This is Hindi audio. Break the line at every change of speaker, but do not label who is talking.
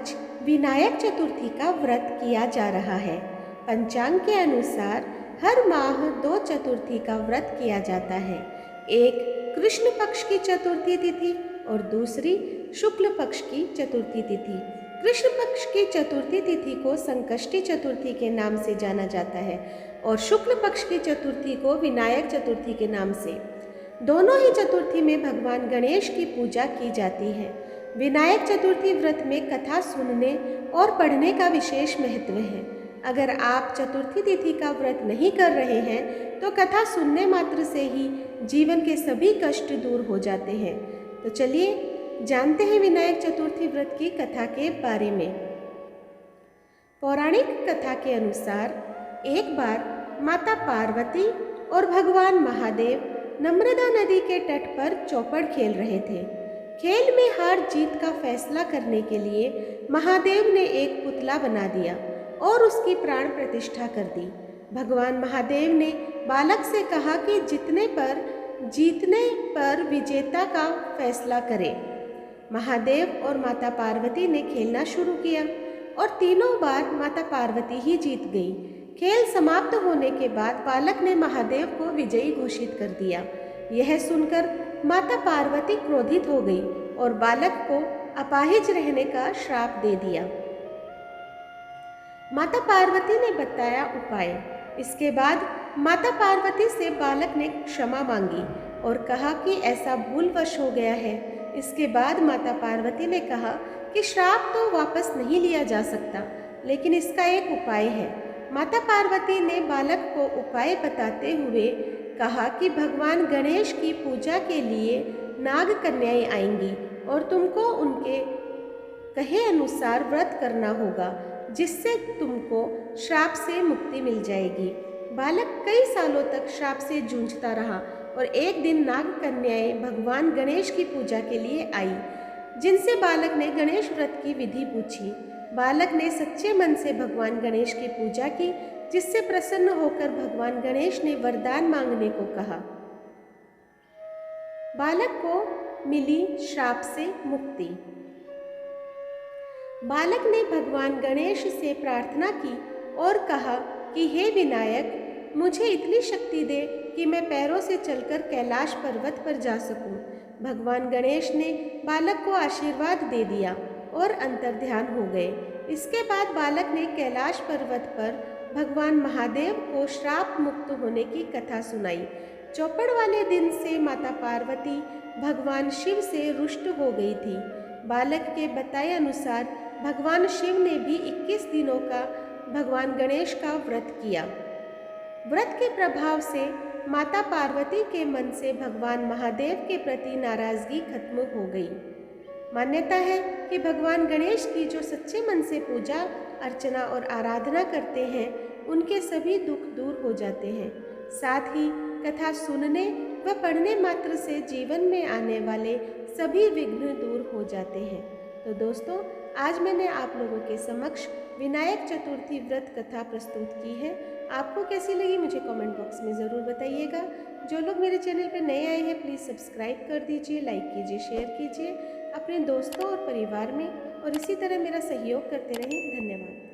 आज विनायक चतुर्थी का व्रत किया जा रहा है। पंचांग के अनुसार हर माह 2 चतुर्थी का व्रत किया जाता है। एक कृष्ण पक्ष की चतुर्थी तिथि और दूसरी शुक्ल पक्ष की चतुर्थी तिथि। कृष्ण पक्ष की चतुर्थी तिथि को संकष्टी चतुर्थी के नाम से जाना जाता है और शुक्ल पक्ष की चतुर्थी को विनायक चतुर्थी के नाम से। दोनों ही चतुर्थी में भगवान गणेश की पूजा की जाती है। विनायक चतुर्थी व्रत में कथा सुनने और पढ़ने का विशेष महत्व है। अगर आप चतुर्थी तिथि का व्रत नहीं कर रहे हैं तो कथा सुनने मात्र से ही जीवन के सभी कष्ट दूर हो जाते हैं। तो चलिए जानते हैं विनायक चतुर्थी व्रत की कथा के बारे में। पौराणिक कथा के अनुसार एक बार माता पार्वती और भगवान महादेव नर्मदा नदी के तट पर चौपड़ खेल रहे थे। खेल में हार जीत का फैसला करने के लिए महादेव ने एक पुतला बना दिया और उसकी प्राण प्रतिष्ठा कर दी। भगवान महादेव ने बालक से कहा कि जीतने पर विजेता का फैसला करे। महादेव और माता पार्वती ने खेलना शुरू किया और तीनों बार माता पार्वती ही जीत गई। खेल समाप्त होने के बाद बालक ने महादेव को विजयी घोषित कर दिया। यह सुनकर माता पार्वती क्रोधित हो गई और बालक को अपाहिज रहने का श्राप दे दिया। माता पार्वती ने बताया उपाय। इसके बाद माता पार्वती से बालक ने क्षमा मांगी और कहा कि ऐसा भूलवश हो गया है। इसके बाद माता पार्वती ने कहा कि श्राप तो वापस नहीं लिया जा सकता, लेकिन इसका एक उपाय है। माता पार्वती ने बालक को उपाय बताते हुए कहा कि भगवान गणेश की पूजा के लिए नाग कन्याएं आएंगी और तुमको उनके कहे अनुसार व्रत करना होगा, जिससे तुमको श्राप से मुक्ति मिल जाएगी। बालक कई सालों तक श्राप से जूझता रहा और एक दिन नाग कन्याएं भगवान गणेश की पूजा के लिए आई, जिनसे बालक ने गणेश व्रत की विधि पूछी। बालक ने सच्चे मन से भगवान गणेश की पूजा की, जिससे प्रसन्न होकर भगवान गणेश ने वरदान मांगने को कहा। बालक को मिली श्राप से मुक्ति। बालक ने भगवान गणेश से प्रार्थना की और कहा कि हे विनायक, मुझे इतनी शक्ति दे कि मैं पैरों से चलकर कैलाश पर्वत पर जा सकूं। भगवान गणेश ने बालक को आशीर्वाद दे दिया और अंतर्ध्यान हो गए। इसके बाद बालक ने कैलाश पर्वत पर भगवान महादेव को श्राप मुक्त होने की कथा सुनाई। चौपड़ वाले दिन से माता पार्वती भगवान शिव से रुष्ट हो गई थी। बालक के बताए अनुसार भगवान शिव ने भी 21 दिनों का भगवान गणेश का व्रत किया। व्रत के प्रभाव से माता पार्वती के मन से भगवान महादेव के प्रति नाराजगी खत्म हो गई। मान्यता है कि भगवान गणेश की जो सच्चे मन से पूजा अर्चना और आराधना करते हैं, उनके सभी दुख दूर हो जाते हैं। साथ ही कथा सुनने व पढ़ने मात्र से जीवन में आने वाले सभी विघ्न दूर हो जाते हैं। तो दोस्तों, आज मैंने आप लोगों के समक्ष विनायक चतुर्थी व्रत कथा प्रस्तुत की है। आपको कैसी लगी मुझे कमेंट बॉक्स में ज़रूर बताइएगा। जो लोग मेरे चैनल पर नए आए हैं प्लीज़ सब्सक्राइब कर दीजिए, लाइक कीजिए, शेयर कीजिए अपने दोस्तों और परिवार में, और इसी तरह मेरा सहयोग करते रहें। धन्यवाद।